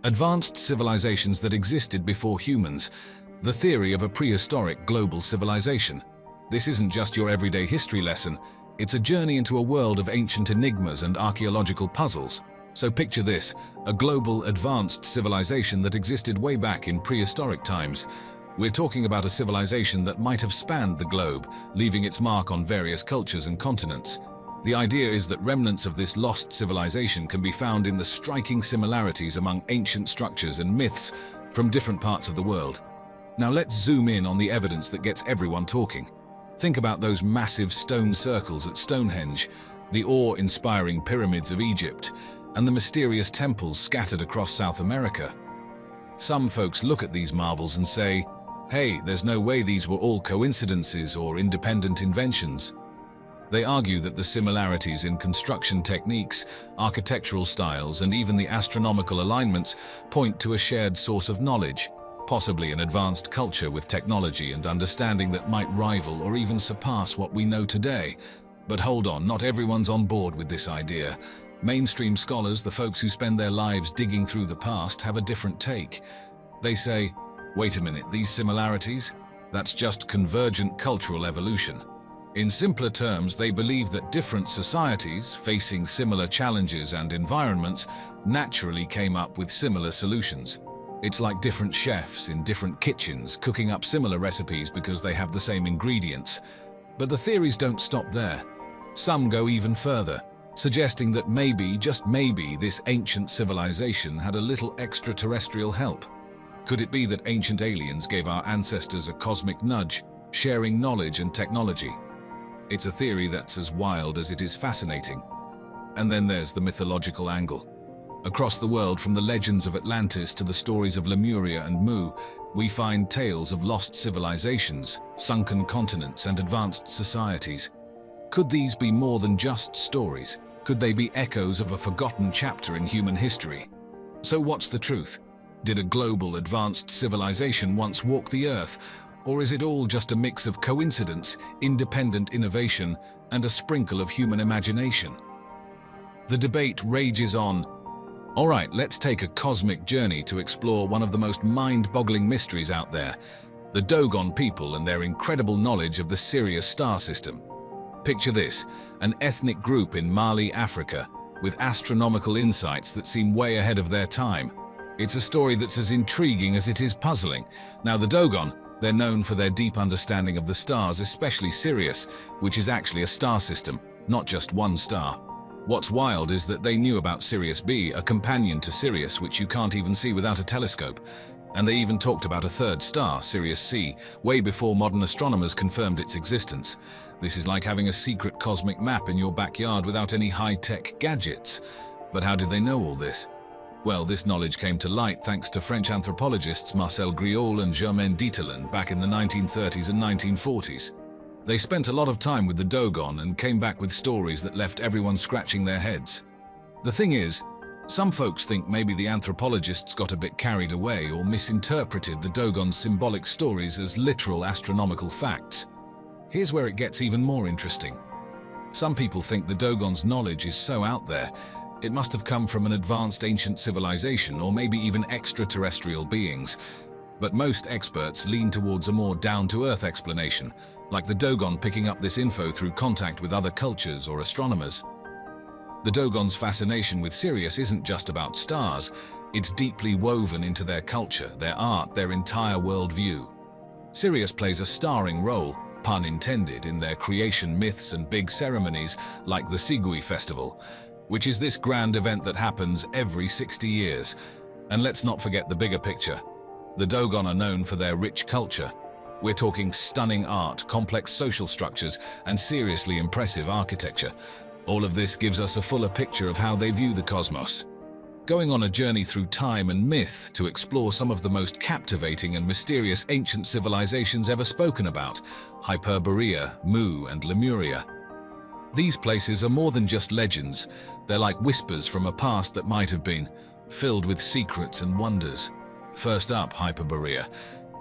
Advanced civilizations that existed before humans. The theory of a prehistoric global civilization. This isn't just your everyday history lesson, it's a journey into a world of ancient enigmas and archaeological puzzles. So picture this, a global advanced civilization that existed way back in prehistoric times. We're talking about a civilization that might have spanned the globe, leaving its mark on various cultures and continents. The idea is that remnants of this lost civilization can be found in the striking similarities among ancient structures and myths from different parts of the world. Now let's zoom in on the evidence that gets everyone talking. Think about those massive stone circles at Stonehenge, the awe-inspiring pyramids of Egypt, and the mysterious temples scattered across South America. Some folks look at these marvels and say, hey, there's no way these were all coincidences or independent inventions. They argue that the similarities in construction techniques, architectural styles, and even the astronomical alignments point to a shared source of knowledge, possibly an advanced culture with technology and understanding that might rival or even surpass what we know today. But hold on, not everyone's on board with this idea. Mainstream scholars, the folks who spend their lives digging through the past, have a different take. They say, wait a minute, these similarities? That's just convergent cultural evolution. In simpler terms, they believe that different societies, facing similar challenges and environments, naturally came up with similar solutions. It's like different chefs in different kitchens cooking up similar recipes because they have the same ingredients. But the theories don't stop there. Some go even further, suggesting that maybe, just maybe, this ancient civilization had a little extraterrestrial help. Could it be that ancient aliens gave our ancestors a cosmic nudge, sharing knowledge and technology? It's a theory that's as wild as it is fascinating. And then there's the mythological angle. Across the world, from the legends of Atlantis to the stories of Lemuria and Mu, we find tales of lost civilizations, sunken continents, and advanced societies. Could these be more than just stories? Could they be echoes of a forgotten chapter in human history? So what's the truth? Did a global advanced civilization once walk the Earth? Or is it all just a mix of coincidence, independent innovation, and a sprinkle of human imagination? The debate rages on. All right, let's take a cosmic journey to explore one of the most mind-boggling mysteries out there, the Dogon people and their incredible knowledge of the Sirius star system. Picture this, an ethnic group in Mali, Africa, with astronomical insights that seem way ahead of their time. It's a story that's as intriguing as it is puzzling. Now, the Dogon, they're known for their deep understanding of the stars, especially Sirius, which is actually a star system, not just one star. What's wild is that they knew about Sirius B, a companion to Sirius which you can't even see without a telescope. And they even talked about a third star, Sirius C, way before modern astronomers confirmed its existence. This is like having a secret cosmic map in your backyard without any high-tech gadgets. But how did they know all this? Well, this knowledge came to light thanks to French anthropologists Marcel Griaule and Germaine Dieterlen back in the 1930s and 1940s. They spent a lot of time with the Dogon and came back with stories that left everyone scratching their heads. The thing is, some folks think maybe the anthropologists got a bit carried away or misinterpreted the Dogon's symbolic stories as literal astronomical facts. Here's where it gets even more interesting. Some people think the Dogon's knowledge is so out there, it must have come from an advanced ancient civilization or maybe even extraterrestrial beings. But most experts lean towards a more down-to-earth explanation, like the Dogon picking up this info through contact with other cultures or astronomers. The Dogon's fascination with Sirius isn't just about stars, it's deeply woven into their culture, their art, their entire worldview. Sirius plays a starring role, pun intended, in their creation myths and big ceremonies like the Sigui festival, which is this grand event that happens every 60 years. And let's not forget the bigger picture. The Dogon are known for their rich culture. We're talking stunning art, complex social structures, and seriously impressive architecture. All of this gives us a fuller picture of how they view the cosmos. Going on a journey through time and myth to explore some of the most captivating and mysterious ancient civilizations ever spoken about, Hyperborea, Mu, and Lemuria. These places are more than just legends. They're like whispers from a past that might have been, filled with secrets and wonders. First up, Hyperborea.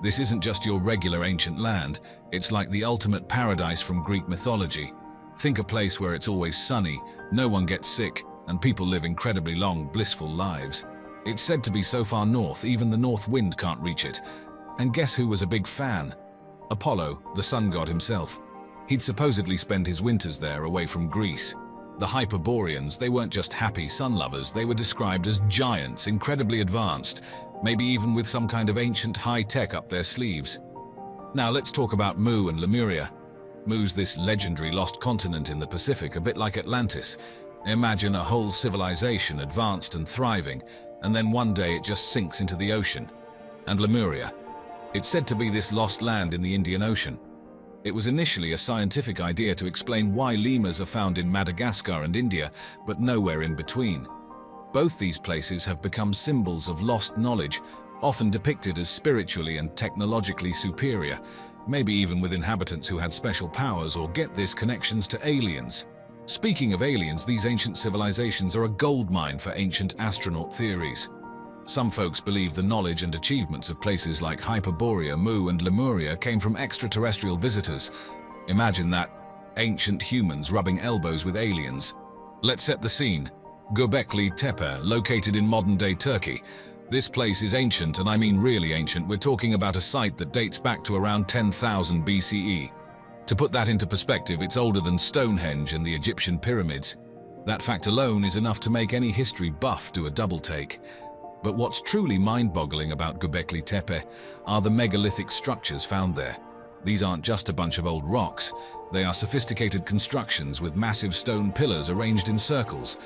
This isn't just your regular ancient land, it's like the ultimate paradise from Greek mythology. Think a place where it's always sunny, no one gets sick, and people live incredibly long, blissful lives. It's said to be so far north, even the north wind can't reach it. And guess who was a big fan? Apollo, the sun god himself. He'd supposedly spend his winters there away from Greece. The Hyperboreans, they weren't just happy sun lovers, they were described as giants, incredibly advanced, maybe even with some kind of ancient high-tech up their sleeves. Now let's talk about Mu and Lemuria. Mu's this legendary lost continent in the Pacific, a bit like Atlantis. Imagine a whole civilization, advanced and thriving, and then one day it just sinks into the ocean. And Lemuria, it's said to be this lost land in the Indian Ocean. It was initially a scientific idea to explain why lemurs are found in Madagascar and India, but nowhere in between. Both these places have become symbols of lost knowledge, often depicted as spiritually and technologically superior, maybe even with inhabitants who had special powers or, get this, connections to aliens. Speaking of aliens, these ancient civilizations are a goldmine for ancient astronaut theories. Some folks believe the knowledge and achievements of places like Hyperborea, Mu, and Lemuria came from extraterrestrial visitors. Imagine that, ancient humans rubbing elbows with aliens. Let's set the scene. Gobekli Tepe, located in modern-day Turkey. This place is ancient, and I mean really ancient. We're talking about a site that dates back to around 10,000 BCE. To put that into perspective, it's older than Stonehenge and the Egyptian pyramids. That fact alone is enough to make any history buff do a double take. But what's truly mind-boggling about Gobekli Tepe are the megalithic structures found there. These aren't just a bunch of old rocks. They are sophisticated constructions with massive stone pillars arranged in circles.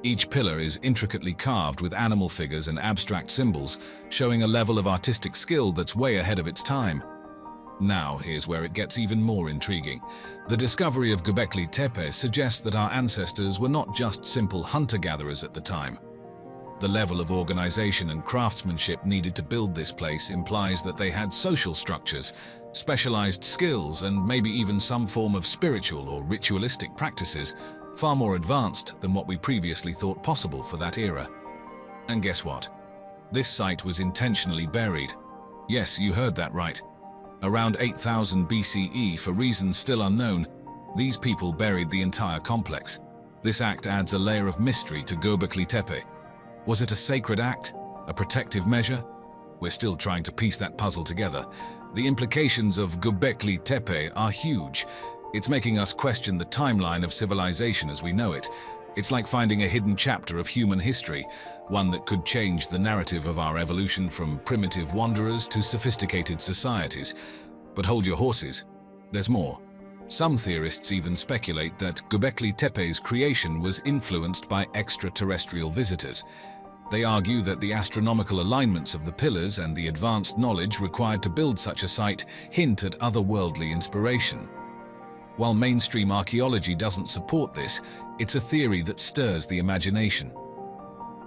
Each pillar is intricately carved with animal figures and abstract symbols, showing a level of artistic skill that's way ahead of its time. Now, here's where it gets even more intriguing. The discovery of Gobekli Tepe suggests that our ancestors were not just simple hunter-gatherers at the time. The level of organization and craftsmanship needed to build this place implies that they had social structures, specialized skills, and maybe even some form of spiritual or ritualistic practices, far more advanced than what we previously thought possible for that era. And guess what? This site was intentionally buried. Yes, you heard that right. Around 8000 BCE, for reasons still unknown, these people buried the entire complex. This act adds a layer of mystery to Gobekli Tepe. Was it a sacred act? A protective measure? We're still trying to piece that puzzle together. The implications of Gobekli Tepe are huge. It's making us question the timeline of civilization as we know it. It's like finding a hidden chapter of human history, one that could change the narrative of our evolution from primitive wanderers to sophisticated societies. But hold your horses. There's more. Some theorists even speculate that Gobekli Tepe's creation was influenced by extraterrestrial visitors. They argue that the astronomical alignments of the pillars and the advanced knowledge required to build such a site hint at otherworldly inspiration. While mainstream archaeology doesn't support this, it's a theory that stirs the imagination.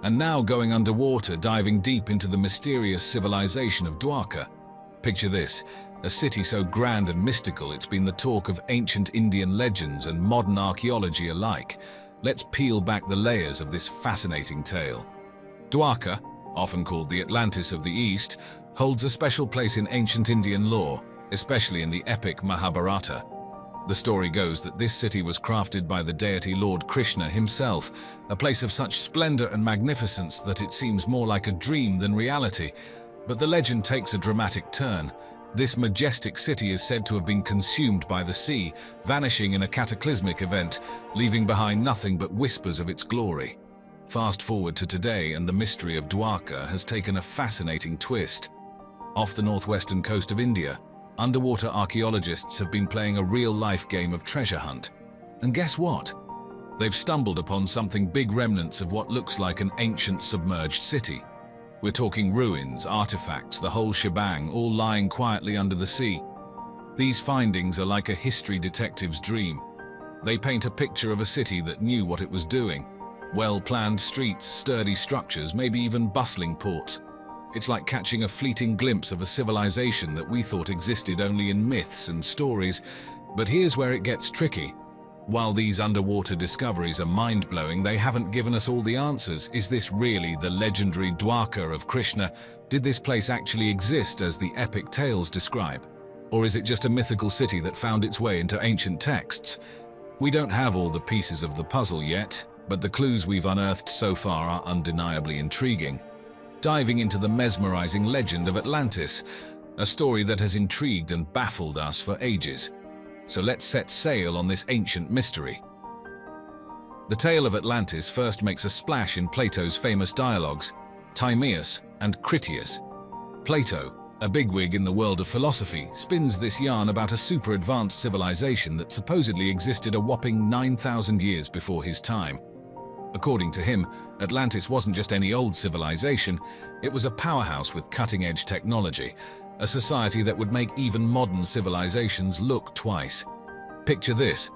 And now going underwater, diving deep into the mysterious civilization of Dwarka. Picture this, a city so grand and mystical it's been the talk of ancient Indian legends and modern archaeology alike. Let's peel back the layers of this fascinating tale. Dwarka, often called the Atlantis of the East, holds a special place in ancient Indian lore, especially in the epic Mahabharata. The story goes that this city was crafted by the deity Lord Krishna himself, a place of such splendor and magnificence that it seems more like a dream than reality. But the legend takes a dramatic turn. This majestic city is said to have been consumed by the sea, vanishing in a cataclysmic event, leaving behind nothing but whispers of its glory. Fast forward to today, and the mystery of Dwarka has taken a fascinating twist. Off the northwestern coast of India, underwater archaeologists have been playing a real-life game of treasure hunt. And guess what? They've stumbled upon something: big remnants of what looks like an ancient submerged city. We're talking ruins, artifacts, the whole shebang, all lying quietly under the sea. These findings are like a history detective's dream. They paint a picture of a city that knew what it was doing. Well-planned streets, sturdy structures, maybe even bustling ports. It's like catching a fleeting glimpse of a civilization that we thought existed only in myths and stories. But here's where it gets tricky. While these underwater discoveries are mind-blowing, they haven't given us all the answers. Is this really the legendary Dwarka of Krishna? Did this place actually exist as the epic tales describe? Or is it just a mythical city that found its way into ancient texts? We don't have all the pieces of the puzzle yet, but the clues we've unearthed so far are undeniably intriguing. diving into the mesmerizing legend of Atlantis, a story that has intrigued and baffled us for ages. So let's set sail on this ancient mystery. The tale of Atlantis first makes a splash in Plato's famous dialogues, Timaeus and Critias. Plato, a bigwig in the world of philosophy, spins this yarn about a super-advanced civilization that supposedly existed a whopping 9,000 years before his time. According to him, Atlantis wasn't just any old civilization, it was a powerhouse with cutting-edge technology, a society that would make even modern civilizations look twice. Picture this: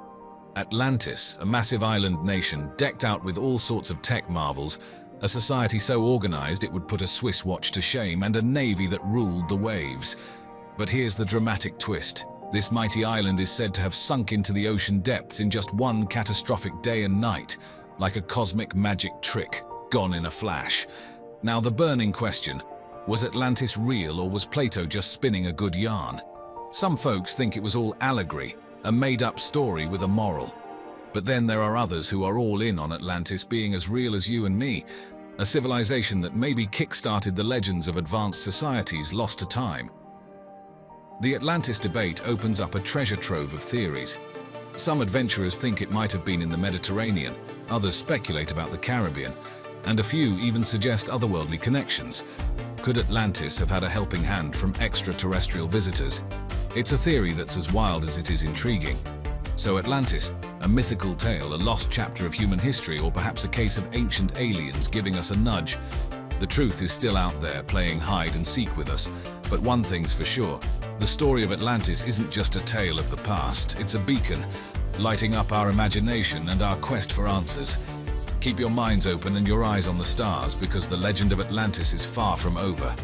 Atlantis, a massive island nation decked out with all sorts of tech marvels, a society so organized it would put a Swiss watch to shame, and a navy that ruled the waves. But here's the dramatic twist. This mighty island is said to have sunk into the ocean depths in just one catastrophic day and night, like a cosmic magic trick, gone in a flash. Now the burning question: was Atlantis real, or was Plato just spinning a good yarn? Some folks think it was all allegory, a made-up story with a moral. But then there are others who are all in on Atlantis being as real as you and me, a civilization that maybe kick-started the legends of advanced societies lost to time. The Atlantis debate opens up a treasure trove of theories. Some adventurers think it might have been in the Mediterranean, others speculate about the Caribbean, and a few even suggest otherworldly connections. Could Atlantis have had a helping hand from extraterrestrial visitors? It's a theory that's as wild as it is intriguing. So Atlantis, a mythical tale, a lost chapter of human history, or perhaps a case of ancient aliens giving us a nudge? The truth is still out there, playing hide and seek with us. But one thing's for sure, the story of Atlantis isn't just a tale of the past, it's a beacon, lighting up our imagination and our quest for answers. Keep your minds open and your eyes on the stars, because the legend of Atlantis is far from over.